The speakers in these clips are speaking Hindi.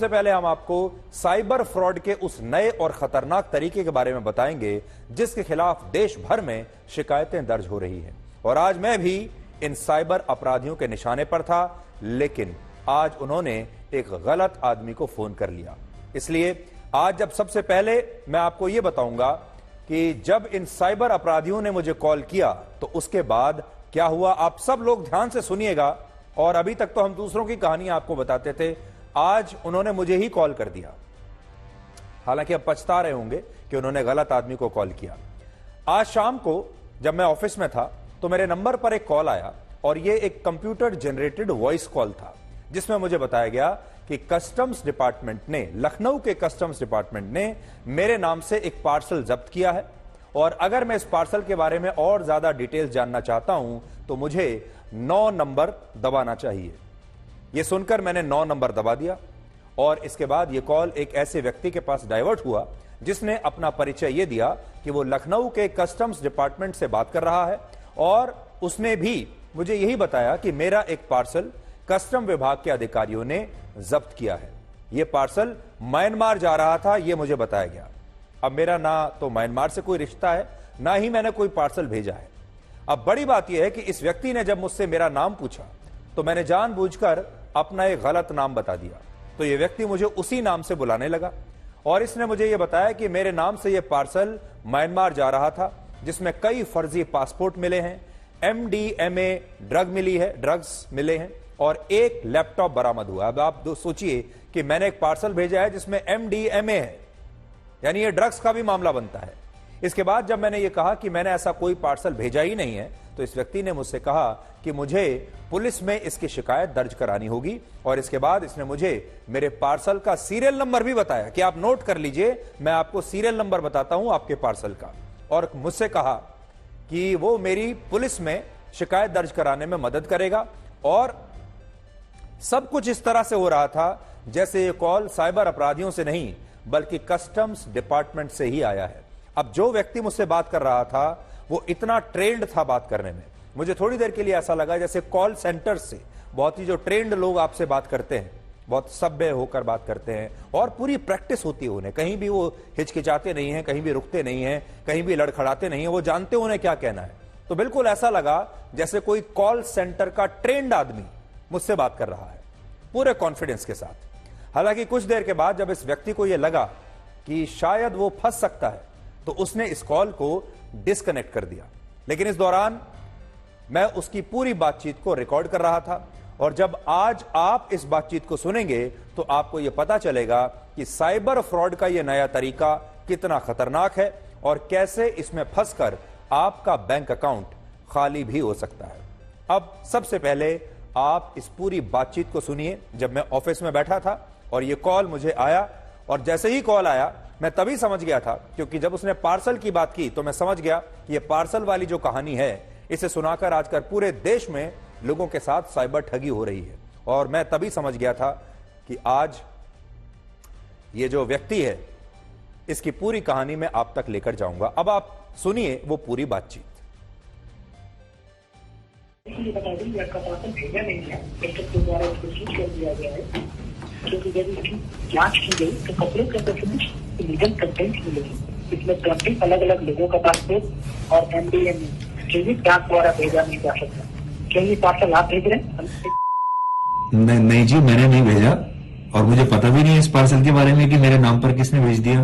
सबसे पहले हम आपको साइबर फ्रॉड के उस नए और खतरनाक तरीके के बारे में बताएंगे जिसके खिलाफ देश भर में शिकायतें दर्ज हो रही हैं। और आज मैं भी इन साइबर अपराधियों के निशाने पर था, लेकिन आज उन्होंने एक गलत आदमी को फोन कर लिया। इसलिए आज जब सबसे पहले मैं आपको यह बताऊंगा कि जब इन साइबर अपराधियों ने मुझे कॉल किया तो उसके बाद क्या हुआ, आप सब लोग ध्यान से सुनिएगा। और अभी तक तो हम दूसरों की कहानी आपको बताते थे, आज उन्होंने मुझे ही कॉल कर दिया। हालांकि अब पछता रहे होंगे कि उन्होंने गलत आदमी को कॉल किया। आज शाम को जब मैं ऑफिस में था तो मेरे नंबर पर एक कॉल आया और यह एक कंप्यूटर जनरेटेड वॉइस कॉल था, जिसमें मुझे बताया गया कि कस्टम्स डिपार्टमेंट ने, लखनऊ के कस्टम्स डिपार्टमेंट ने मेरे नाम से एक पार्सल जब्त किया है और अगर मैं इस पार्सल के बारे में और ज्यादा डिटेल्स जानना चाहता हूं तो मुझे 9 नंबर दबाना चाहिए। यह सुनकर मैंने 9 नंबर दबा दिया और इसके बाद यह कॉल एक ऐसे व्यक्ति के पास डाइवर्ट हुआ जिसने अपना परिचय यह दिया कि वो लखनऊ के कस्टम्स डिपार्टमेंट से बात कर रहा है और उसने भी मुझे यही बताया कि मेरा एक पार्सल कस्टम विभाग के अधिकारियों ने जब्त किया है। यह पार्सल म्यांमार जा रहा था, यह मुझे बताया गया। अब मेरा ना तो म्यांमार से कोई रिश्ता है, ना ही मैंने कोई पार्सल भेजा है। अब बड़ी बात यह है कि इस व्यक्ति ने जब मुझसे मेरा नाम पूछा तो मैंने जानबूझकर अपना एक गलत नाम बता दिया। तो यह व्यक्ति मुझे उसी नाम से बुलाने लगा और इसने मुझे यह बताया कि मेरे नाम से यह पार्सल म्यांमार जा रहा था, जिसमें कई फर्जी पासपोर्ट मिले हैं, MDMA ड्रग्स मिले हैं और एक लैपटॉप बरामद हुआ। अब आप सोचिए कि मैंने एक पार्सल भेजा है जिसमें MDMA है, यानी ये ड्रग्स का भी मामला बनता है। इसके बाद जब मैंने ये कहा कि मैंने ऐसा कोई पार्सल भेजा ही नहीं है तो इस व्यक्ति ने मुझसे कहा कि मुझे पुलिस में इसकी शिकायत दर्ज करानी होगी और इसके बाद इसने मुझे मेरे पार्सल का सीरियल नंबर भी बताया कि आप नोट कर लीजिए, मैं आपको सीरियल नंबर बताता हूं आपके पार्सल का, और मुझसे कहा कि वो मेरी पुलिस में शिकायत दर्ज कराने में मदद करेगा। और सब कुछ इस तरह से हो रहा था जैसे ये कॉल साइबर अपराधियों से नहीं बल्कि कस्टम्स डिपार्टमेंट से ही आया है। अब जो व्यक्ति मुझसे बात कर रहा था वो इतना ट्रेंड था बात करने में, मुझे थोड़ी देर के लिए ऐसा लगा जैसे कॉल सेंटर से बहुत ही जो ट्रेंड लोग आपसे बात करते हैं, बहुत सभ्य होकर बात करते हैं और पूरी प्रैक्टिस होती है उन्हें, कहीं भी वो हिचकिचाते नहीं हैं, कहीं भी रुकते नहीं हैं, कहीं भी लड़खड़ाते नहीं हैं, वो जानते उन्हें क्या कहना है। तो बिल्कुल ऐसा लगा जैसे कोई कॉल सेंटर का ट्रेंड आदमी मुझसे बात कर रहा है पूरे कॉन्फिडेंस के साथ। हालांकि कुछ देर के बाद जब इस व्यक्ति को यह लगा कि शायद वो फंस सकता है तो उसने इस कॉल को डिस्कनेक्ट कर दिया। लेकिन इस दौरान मैं उसकी पूरी बातचीत को रिकॉर्ड कर रहा था और जब आज आप इस बातचीत को सुनेंगे तो आपको यह पता चलेगा कि साइबर फ्रॉड का यह नया तरीका कितना खतरनाक है और कैसे इसमें फंसकर आपका बैंक अकाउंट खाली भी हो सकता है। अब सबसे पहले आप इस पूरी बातचीत को सुनिए। जब मैं ऑफिस में बैठा था और यह कॉल मुझे आया और जैसे ही कॉल आया मैं तभी समझ गया था, क्योंकि जब उसने पार्सल की बात की तो मैं समझ गया कि यह पार्सल वाली जो कहानी है इसे सुनाकर आजकल पूरे देश में लोगों के साथ साइबर ठगी हो रही है। और मैं तभी समझ गया था कि आज ये जो व्यक्ति है इसकी पूरी कहानी मैं आप तक लेकर जाऊंगा। अब आप सुनिए वो पूरी बातचीत। ये बता दें आपका पार्सल भेजा नहीं है, कस्टम द्वारा उसको सीज कर दिया गया है, क्योंकि जब इसकी जांच की गई तो कपड़े के अंदर कुछ लीगल कंटेंट मिले। इसमें 20 अलग अलग लोगों का पासपोर्ट और MDMA किसी डाक द्वारा भेजा नहीं जा सकता। क्या ये पार्सल आप भेज रहे हैं? नहीं जी, मैंने नहीं भेजा और मुझे पता भी नहीं है इस पार्सल के बारे में कि मेरे नाम पर किसने भेज दिया।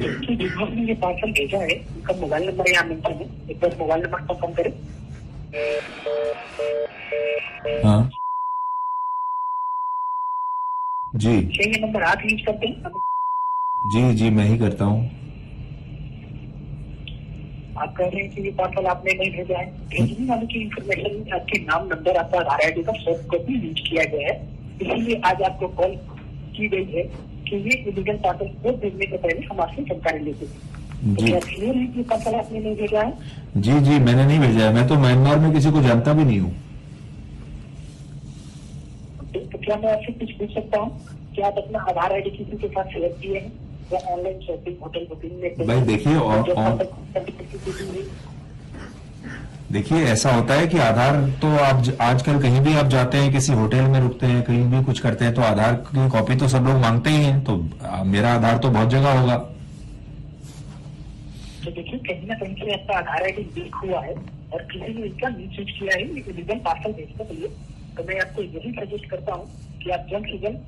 जिन्होंने ये पार्सल भेजा है उनका मोबाइल नंबर यहाँ मेंशन है, एक बार मोबाइल नंबर कंफर्म करें। हाँ जी, क्या ये नंबर आप यूज करते हैं? जी मैं ही करता हूँ। आप कह रहे हैं कि ये पार्सल आपने नहीं भेजा है, भेजने वाले की इन्फॉर्मेशन आपके नाम, नंबर, आपका आधार ID का सॉफ्ट कॉपी यूज किया गया है। इसीलिए आज आपको कॉल की गई है कि ये इलीगल पार्सल को भेजने से पहले हम आपसे जानकारी लेते हैं। तो क्या क्लियर है कि पार्सल आपने नहीं भेजा है? जी मैंने नहीं भेजा है, मैं तो म्यांमार में किसी को जानता भी नहीं हूँ। तो क्या मैं आपसे कुछ पूछ सकता हूँ? क्या आप अपना आधार ID किसी के साथ शेयर किए हैं या ऑनलाइन शॉपिंग, होटल बुकिंग में? भाई देखिए, देखिए, ऐसा होता है कि आधार तो आप आजकल कहीं भी आप जाते हैं, किसी होटल में रुकते हैं, कहीं भी कुछ करते हैं, तो आधार की कॉपी तो सब लोग मांगते ही हैं। तो मेरा आधार तो बहुत जगह होगा। तो देखिए, कहीं ना कहीं से आपका आधार आईडी लीक हुआ है और किसी ने इसका मिसयूज किया है एक इलीगल पार्सल भेजने के लिए। तो मैं आपको यही सजेस्ट करता हूँ कि आप जल्द से जल्द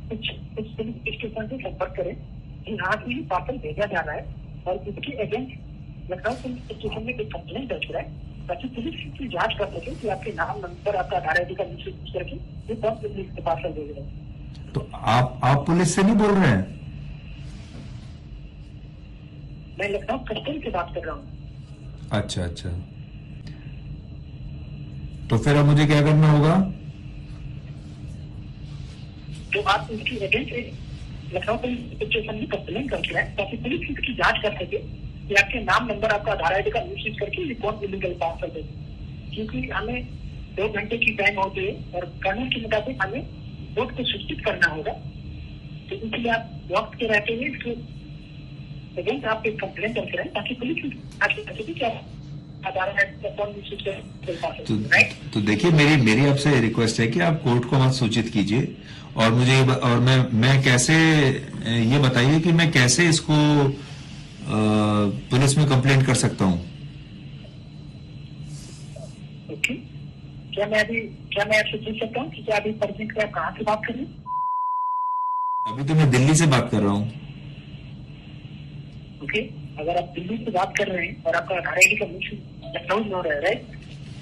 कुछ पुलिस स्टेशन से संपर्क करें कि हाँ ये पार्सल भेजा जा रहा है और इसके अगेंस्ट लखनऊ पुलिस स्टेशन में एक कंप्लेंट दर्ज कराए, ताकि पुलिस इसकी जांच कर सके कि आपके नाम नंबर आपका आधार आईडी का मिसयूज करके ये कौन पुलिस पार्सल भेज रहे हैं। तो आप पुलिस से नहीं बोल रहे हैं? मैं लखनऊ कस्टम से बात कर रहा हूँ। अच्छा अच्छा, तो फिर अब मुझे क्या करना होगा? तो आप इसकी अगेंस्ट लखनऊ पुलिस स्टेशन में कंप्लेंट करके आए, ताकि पुलिस इसकी जांच कर सके कि आपके नाम नंबर आपका आधार आईडी का मिसयूज करके ये कौन इलीगल पार्सल है। क्योंकि हमें 2 घंटे की टाइम होती है और कानून के मुताबिक हमें वोट को सूचित करना होगा। तो इसलिए आप वक्त के रहते हुए इसको अगेंस्ट आप एक कंप्लेंट करके आए, ताकि पुलिस जांच कर सके कि आधार आईडी का कौन मिसयूज करके। राइट, तो देखिए, मेरी आपसे रिक्वेस्ट है कि आप कोर्ट को मत सूचित कीजिए, और मुझे और मैं कैसे, ये बताइए कि मैं कैसे इसको पुलिस में कंप्लेंट कर सकता हूँ? ओके, क्या मैं आपसे पूछ सकता हूँ कि क्या अभी प्रेजेंट आप कहाँ से बात कर रहे हैं? अभी तो मैं दिल्ली से बात कर रहा हूँ। ओके, अगर आप दिल्ली से बात कर रहे हैं और आपका आधार आईडी का मिसयूज लखनऊ में हो रहा है, राइट,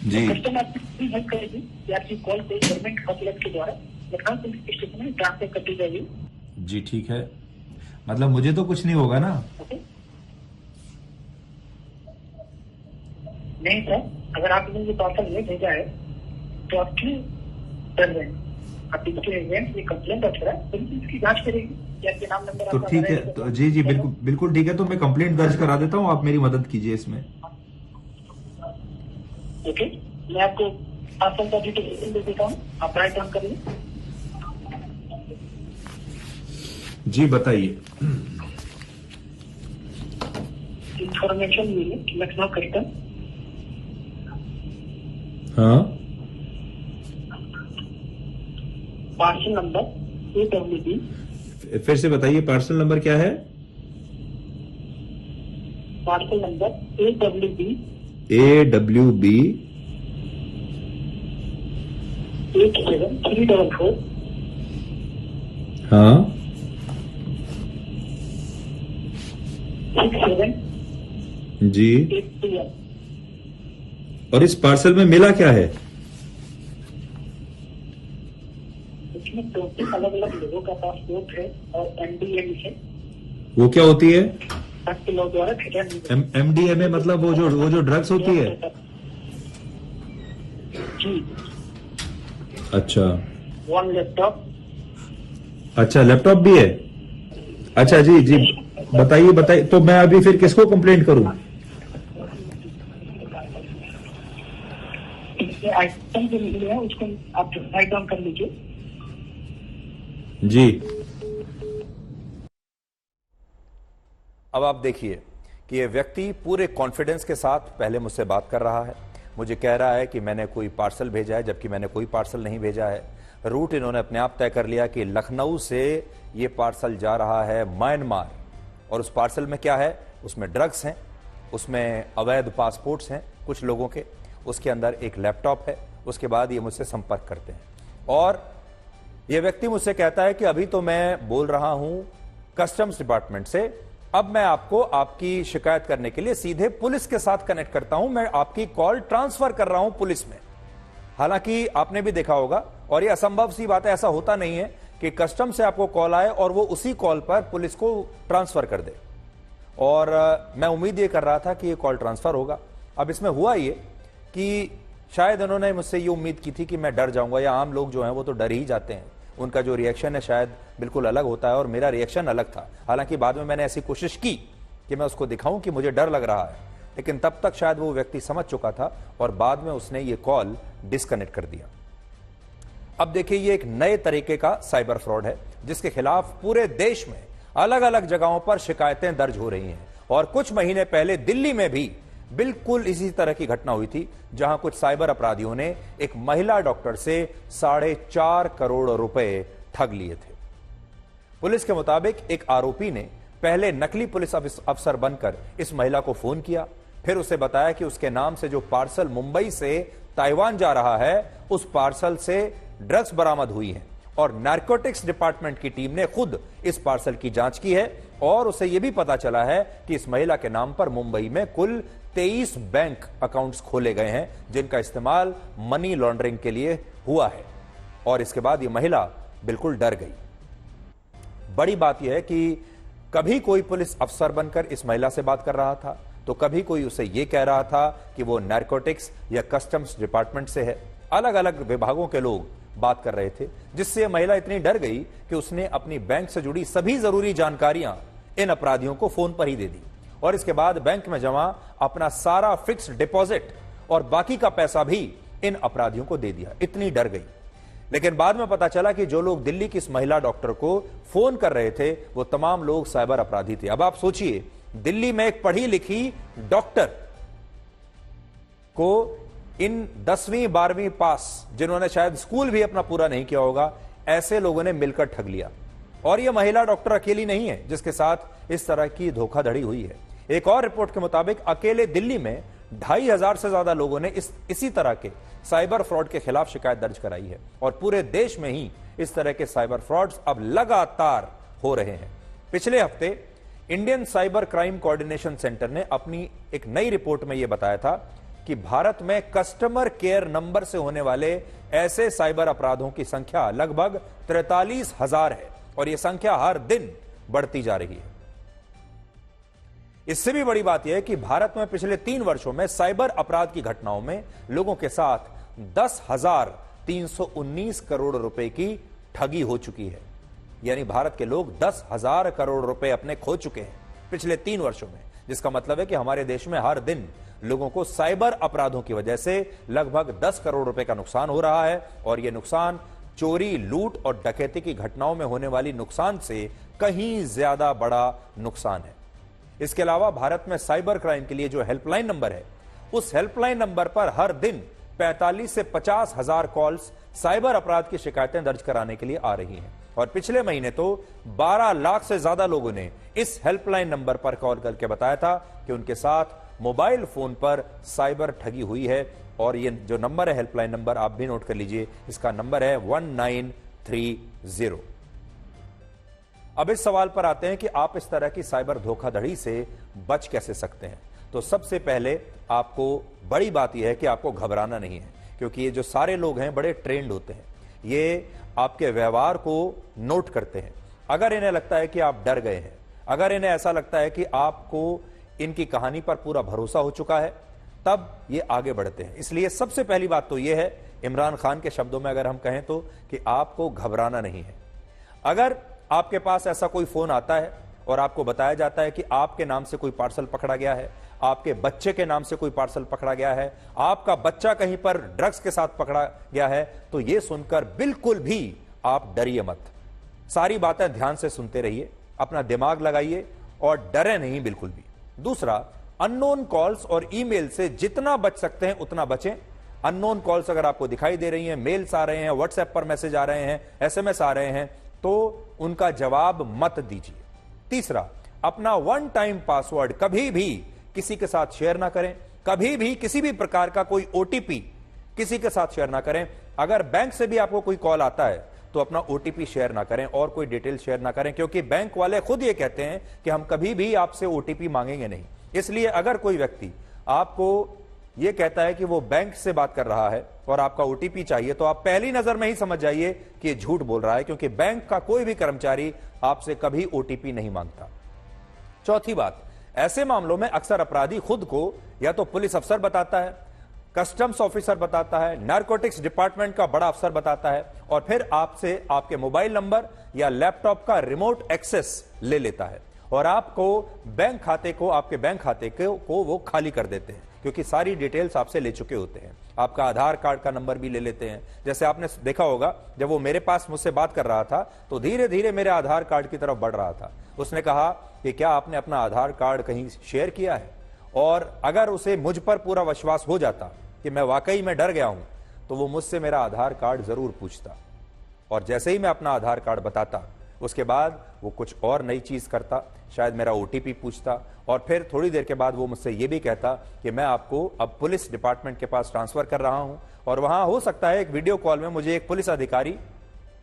जी, तो कस्टम आपकी हेल्प करेगी कि आपकी कॉल कोई गवर्नमेंट हॉटलाइन के द्वारा लखनऊ पुलिस स्टेशन में ट्रांसफर कर दी जाएगी। जी ठीक है, मतलब मुझे तो कुछ नहीं होगा ना? ओके, नहीं सर, अगर आपने ये पार्सल नहीं भेजा है तो आप क्यों डर रहे हैं? आप इसके अगेंस्ट ये कंप्लेंट दर्ज करा, पुलिस इसकी जांच करेगी कि आपके नाम नंबर। तो ठीक है, तो जी बिल्कुल ठीक है, तो मैं कंप्लेंट दर्ज करा देता हूँ, आप मेरी मदद कीजिए इसमें। ओके, मैं आपको पार्सल का डिटेल दे देता हूँ, आप राइट डाउन करिए। जी बताइए। इंफॉर्मेशन ये लखनऊ कस्टम, हाँ, पार्सल नंबर AWB, फिर से बताइए, पार्सल नंबर क्या है? पार्सल नंबर AWB AWB 87344 हाँ 67 जी। 82। और इस पार्सल में मिला क्या है? इसमें 20 अलग अलग लोगों का पासपोर्ट है और MDMA है। वो क्या होती है? आपके लोग द्वारा भेजा MDMA मतलब वो जो ड्रग्स होती है? जी। अच्छा 1 लैपटॉप। अच्छा, लैपटॉप भी है? अच्छा जी जी, बताइए, तो मैं अभी फिर किसको कंप्लेंट करूं? आइटम जो मिले हैं उसको आप राइट डाउन कर लीजिए। जी। अब आप देखिए कि ये व्यक्ति पूरे कॉन्फिडेंस के साथ पहले मुझसे बात कर रहा है, मुझे कह रहा है कि मैंने कोई पार्सल भेजा है, जबकि मैंने कोई पार्सल नहीं भेजा है। रूट इन्होंने अपने आप तय कर लिया कि लखनऊ से ये पार्सल जा रहा है म्यांमार, और उस पार्सल में क्या है? उसमें ड्रग्स हैं, उसमें अवैध पासपोर्ट्स हैं कुछ लोगों के, उसके अंदर एक लैपटॉप है। उसके बाद ये मुझसे संपर्क करते हैं और ये व्यक्ति मुझसे कहता है कि अभी तो मैं बोल रहा हूं कस्टम्स डिपार्टमेंट से, अब मैं आपको आपकी शिकायत करने के लिए सीधे पुलिस के साथ कनेक्ट करता हूं, मैं आपकी कॉल ट्रांसफर कर रहा हूं पुलिस में। हालांकि आपने भी देखा होगा, और यह असंभव सी बात है, ऐसा होता नहीं है कि कस्टम से आपको कॉल आए और वो उसी कॉल पर पुलिस को ट्रांसफर कर दे। और मैं उम्मीद ये कर रहा था कि ये कॉल ट्रांसफर होगा। अब इसमें हुआ ये कि शायद उन्होंने मुझसे ये उम्मीद की थी कि मैं डर जाऊंगा, या आम लोग जो हैं वो तो डर ही जाते हैं, उनका जो रिएक्शन है शायद बिल्कुल अलग होता है, और मेरा रिएक्शन अलग था। हालांकि बाद में मैंने ऐसी कोशिश की कि मैं उसको दिखाऊं कि मुझे डर लग रहा है, लेकिन तब तक शायद वो व्यक्ति समझ चुका था और बाद में उसने ये कॉल डिस्कनेक्ट कर दिया। अब देखिए, ये एक नए तरीके का साइबर फ्रॉड है जिसके खिलाफ पूरे देश में अलग अलग जगहों पर शिकायतें दर्ज हो रही हैं, और कुछ महीने पहले दिल्ली में भी बिल्कुल इसी तरह की घटना हुई थी, जहां कुछ साइबर अपराधियों ने एक महिला डॉक्टर से 4.5 करोड़ रुपए ठग लिए थे। पुलिस के मुताबिक एक आरोपी ने पहले नकली पुलिस अफसर बनकर इस महिला को फोन किया, फिर उसे बताया कि उसके नाम से जो पार्सल मुंबई से ताइवान जा रहा है, उस पार्सल से ड्रग्स बरामद हुई हैं और नारकोटिक्स डिपार्टमेंट की टीम ने खुद इस पार्सल की जांच की है और उसे यह भी पता चला है कि इस महिला के नाम पर मुंबई में कुल 23 बैंक अकाउंट्स खोले गए हैं, जिनका इस्तेमाल मनी लॉन्ड्रिंग के लिए हुआ है। और इसके बाद यह महिला बिल्कुल डर गई। बड़ी बात यह है कि कभी कोई पुलिस अफसर बनकर इस महिला से बात कर रहा था, तो कभी कोई उसे यह कह रहा था कि वो नारकोटिक्स या कस्टम्स डिपार्टमेंट से है। अलग अलग विभागों के लोग बात कर रहे थे, जिससे महिला इतनी डर गई कि उसने अपनी बैंक से जुड़ी सभी जरूरी जानकारियां इन अपराधियों को फोन पर ही दे दी और इसके बाद बैंक में जमा अपना सारा फिक्स्ड डिपॉजिट और बाकी का पैसा भी इन अपराधियों को दे दिया। इतनी डर गई। लेकिन बाद में पता चला कि जो लोग दिल्ली की इस महिला डॉक्टर को फोन कर रहे थे, वो तमाम लोग साइबर अपराधी थे। अब आप सोचिए, दिल्ली में एक पढ़ी लिखी डॉक्टर को इन 10वीं 12वीं पास, जिन्होंने शायद स्कूल भी अपना पूरा नहीं किया होगा, ऐसे लोगों ने मिलकर ठग लिया। और यह महिला डॉक्टर अकेली नहीं है जिसके साथ इस तरह की धोखाधड़ी हुई है। एक और रिपोर्ट के मुताबिक अकेले दिल्ली में 2,500 से ज्यादा लोगों ने इसी तरह के साइबर फ्रॉड के खिलाफ शिकायत दर्ज कराई है और पूरे देश में ही इस तरह के साइबर फ्रॉड्स अब लगातार हो रहे हैं। पिछले हफ्ते Indian cyber crime coordination centre ने अपनी एक नई रिपोर्ट में यह बताया था कि भारत में कस्टमर केयर नंबर से होने वाले ऐसे साइबर अपराधों की संख्या लगभग 43,000 है और यह संख्या हर दिन बढ़ती जा रही है। इससे भी बड़ी बात यह है कि भारत में पिछले 3 वर्षों में साइबर अपराध की घटनाओं में लोगों के साथ 10,319 करोड़ रुपए की ठगी हो चुकी है। यानी भारत के लोग 10,000 करोड़ रुपए अपने खो चुके हैं पिछले 3 वर्षों में, जिसका मतलब है कि हमारे देश में हर दिन लोगों को साइबर अपराधों की वजह से लगभग 10 करोड़ रुपए का नुकसान हो रहा है और यह नुकसान चोरी, लूट और डकैती की घटनाओं में होने वाली नुकसान से कहीं ज्यादा बड़ा नुकसान है। इसके अलावा भारत में साइबर क्राइम के लिए जो हेल्पलाइन नंबर है, उस हेल्पलाइन नंबर पर हर दिन 45 से 50 हजार कॉल्स साइबर अपराध की शिकायतें दर्ज कराने के लिए आ रही हैं और पिछले महीने तो 12 लाख से ज्यादा लोगों ने इस हेल्पलाइन नंबर पर कॉल करके बताया था कि उनके साथ मोबाइल फोन पर साइबर ठगी हुई है। और ये जो नंबर है, हेल्पलाइन नंबर, आप भी नोट कर लीजिए, इसका नंबर है 1930। अब इस सवाल पर आते हैं कि आप इस तरह की साइबर धोखाधड़ी से बच कैसे सकते हैं। तो सबसे पहले आपको बड़ी बात यह है कि आपको घबराना नहीं है, क्योंकि ये जो सारे लोग हैं बड़े ट्रेंड होते हैं। ये आपके व्यवहार को नोट करते हैं। अगर इन्हें लगता है कि आप डर गए हैं, अगर इन्हें ऐसा लगता है कि आपको इनकी कहानी पर पूरा भरोसा हो चुका है, तब ये आगे बढ़ते हैं। इसलिए सबसे पहली बात तो यह है, इमरान खान के शब्दों में अगर हम कहें तो, कि आपको घबराना नहीं है। अगर आपके पास ऐसा कोई फोन आता है और आपको बताया जाता है कि आपके नाम से कोई पार्सल पकड़ा गया है, आपके बच्चे के नाम से कोई पार्सल पकड़ा गया है, आपका बच्चा कहीं पर ड्रग्स के साथ पकड़ा गया है, तो यह सुनकर बिल्कुल भी आप डरिए मत। सारी बातें ध्यान से सुनते रहिए, अपना दिमाग लगाइए और डरे नहीं बिल्कुल भी। दूसरा, अननोन कॉल्स और ईमेल से जितना बच सकते हैं उतना बचें। अननोन कॉल्स अगर आपको दिखाई दे रही हैं, मेल्स आ रहे हैं, व्हाट्सएप पर मैसेज आ रहे हैं, एसएमएस आ रहे हैं, तो उनका जवाब मत दीजिए। तीसरा, अपना वन टाइम पासवर्ड कभी भी किसी के साथ शेयर ना करें। कभी भी किसी भी प्रकार का कोई ओटीपी किसी के साथ शेयर ना करें। अगर बैंक से भी आपको कोई कॉल आता है तो अपना ओटीपी शेयर ना करें और कोई डिटेल शेयर ना करें, क्योंकि बैंक वाले खुद ये कहते हैं कि हम कभी भी आपसे ओटीपी मांगेंगे नहीं। इसलिए अगर कोई व्यक्ति आपको यह कहता है कि वो बैंक से बात कर रहा है और आपका ओटीपी चाहिए, तो आप पहली नजर में ही समझ जाइए कि ये झूठ बोल रहा है, क्योंकि बैंक का कोई भी कर्मचारी आपसे कभी ओटीपी नहीं मांगता। चौथी बात, ऐसे मामलों में अक्सर अपराधी खुद को या तो पुलिस अफसर बताता है, कस्टम्स ऑफिसर बताता है, नारकोटिक्स डिपार्टमेंट का बड़ा अफसर बताता है और फिर आपसे आपके मोबाइल नंबर या लैपटॉप का रिमोट एक्सेस ले लेता है और आपको बैंक खाते को, आपके बैंक खाते को वो खाली कर देते हैं, क्योंकि सारी डिटेल्स आपसे ले चुके होते हैं। आपका आधार कार्ड का नंबर भी ले लेते हैं। जैसे आपने देखा होगा, जब वो मेरे पास मुझसे बात कर रहा था तो धीरे धीरे मेरे आधार कार्ड की तरफ बढ़ रहा था। उसने कहा कि क्या आपने अपना आधार कार्ड कहीं शेयर किया है, और अगर उसे मुझ पर पूरा विश्वास हो जाता कि मैं वाकई में डर गया हूं, तो वो मुझसे मेरा आधार कार्ड जरूर पूछता, और जैसे ही मैं अपना आधार कार्ड बताता उसके बाद वो कुछ और नई चीज करता, शायद मेरा OTP पूछता, और फिर थोड़ी देर के बाद वो मुझसे ये भी कहता कि मैं आपको अब पुलिस डिपार्टमेंट के पास ट्रांसफर कर रहा हूं, और वहां हो सकता है एक वीडियो कॉल में मुझे एक पुलिस अधिकारी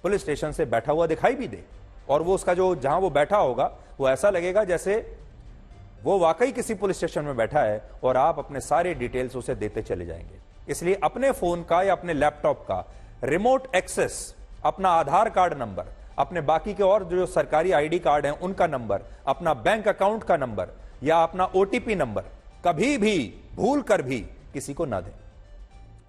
पुलिस स्टेशन से बैठा हुआ दिखाई भी दे, और वो उसका जो जहां वो बैठा होगा वो ऐसा लगेगा जैसे वो वाकई किसी पुलिस स्टेशन में बैठा है, और आप अपने सारे डिटेल्स उसे देते चले जाएंगे। इसलिए अपने फोन का या अपने लैपटॉप का रिमोट एक्सेस, अपना आधार कार्ड नंबर, अपने बाकी के और जो सरकारी ID कार्ड हैं उनका नंबर, अपना बैंक अकाउंट का नंबर या अपना OTP नंबर कभी भी भूल कर भी किसी को ना दें।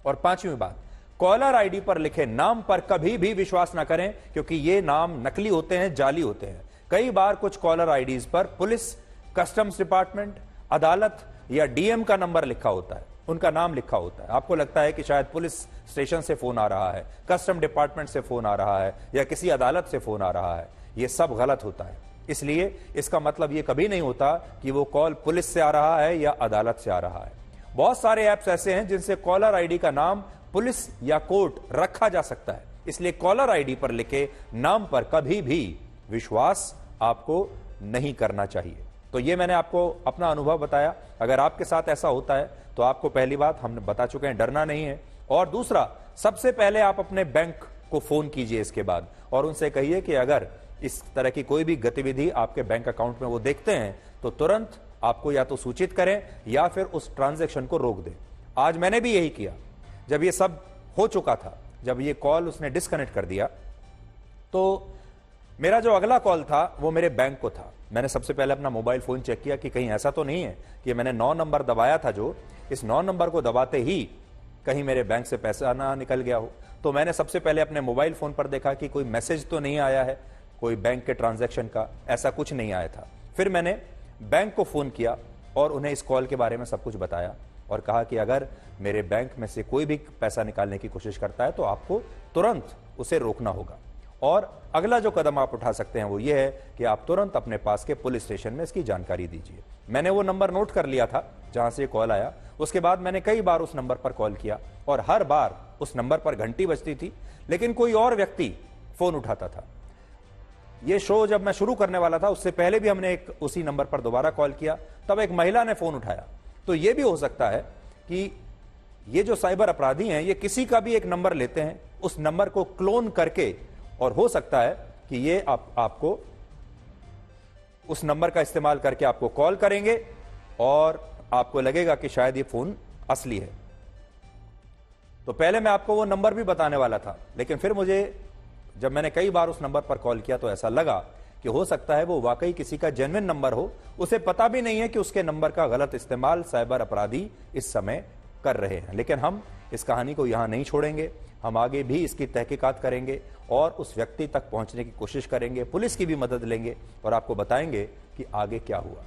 और पांचवी बात, कॉलर ID पर लिखे नाम पर कभी भी विश्वास ना करें, क्योंकि ये नाम नकली होते हैं, जाली होते हैं। कई बार कुछ कॉलर IDs पर पुलिस, कस्टम्स डिपार्टमेंट, अदालत या DM का नंबर लिखा होता है, उनका नाम लिखा होता है। आपको लगता है कि शायद पुलिस स्टेशन से फोन आ रहा है, कस्टम डिपार्टमेंट से फोन आ रहा है या किसी अदालत से फोन आ रहा है। यह सब गलत होता है। इसलिए इसका मतलब यह कभी नहीं होता कि वो कॉल पुलिस से आ रहा है या अदालत से आ रहा है। बहुत सारे ऐप्स ऐसे हैं जिनसे कॉलर ID का नाम पुलिस या कोर्ट रखा जा सकता है। इसलिए कॉलर ID पर लिखे नाम पर कभी भी विश्वास आपको नहीं करना चाहिए। तो ये मैंने आपको अपना अनुभव बताया। अगर आपके साथ ऐसा होता है तो आपको पहली बात हमने बता चुके हैं, डरना नहीं है। और दूसरा, सबसे पहले आप अपने बैंक को फोन कीजिए इसके बाद, और उनसे कहिए कि अगर इस तरह की कोई भी गतिविधि आपके बैंक अकाउंट में वो देखते हैं तो तुरंत आपको या तो सूचित करें या फिर उस ट्रांजैक्शन को रोक दें। आज मैंने भी यही किया। जब ये सब हो चुका था, जब ये कॉल उसने डिस्कनेक्ट कर दिया, तो मेरा जो अगला कॉल था वो मेरे बैंक को था। मैंने सबसे पहले अपना मोबाइल फोन चेक किया कि कहीं ऐसा तो नहीं है कि मैंने 9 नंबर दबाया था, जो इस 9 नंबर को दबाते ही कहीं मेरे बैंक से पैसा ना निकल गया हो। तो मैंने सबसे पहले अपने मोबाइल फोन पर देखा कि कोई मैसेज तो नहीं आया है कोई बैंक के ट्रांजैक्शन का, ऐसा कुछ नहीं आया था। फिर मैंने बैंक को फोन किया और उन्हें इस कॉल के बारे में सब कुछ बताया और कहा कि अगर मेरे बैंक में से कोई भी पैसा निकालने की कोशिश करता है तो आपको तुरंत उसे रोकना होगा। और अगला जो कदम आप उठा सकते हैं वो ये है कि आप तुरंत अपने पास के पुलिस स्टेशन में इसकी जानकारी दीजिए। मैंने वो नंबर नोट कर लिया था जहां से कॉल आया। उसके बाद मैंने कई बार उस नंबर पर कॉल किया और हर बार उस नंबर पर घंटी बजती थी, लेकिन कोई और व्यक्ति फोन उठाता था। ये शो जब मैं शुरू करने वाला था उससे पहले भी हमने उसी नंबर पर दोबारा कॉल किया, तब एक महिला ने फोन उठाया। तो ये भी हो सकता है कि ये जो साइबर अपराधी हैं ये किसी का भी एक नंबर लेते हैं, उस नंबर को क्लोन करके, और हो सकता है कि ये आपको उस नंबर का इस्तेमाल करके आपको कॉल करेंगे और आपको लगेगा कि शायद ये फोन असली है। तो पहले मैं आपको वो नंबर भी बताने वाला था, लेकिन फिर मुझे जब मैंने कई बार उस नंबर पर कॉल किया तो ऐसा लगा कि हो सकता है वो वाकई किसी का जेन्युइन नंबर हो, उसे पता भी नहीं है कि उसके नंबर का गलत इस्तेमाल साइबर अपराधी इस समय कर रहे हैं। लेकिन हम इस कहानी को यहां नहीं छोड़ेंगे, हम आगे भी इसकी तहकीकात करेंगे और उस व्यक्ति तक पहुंचने की कोशिश करेंगे, पुलिस की भी मदद लेंगे और आपको बताएंगे कि आगे क्या हुआ।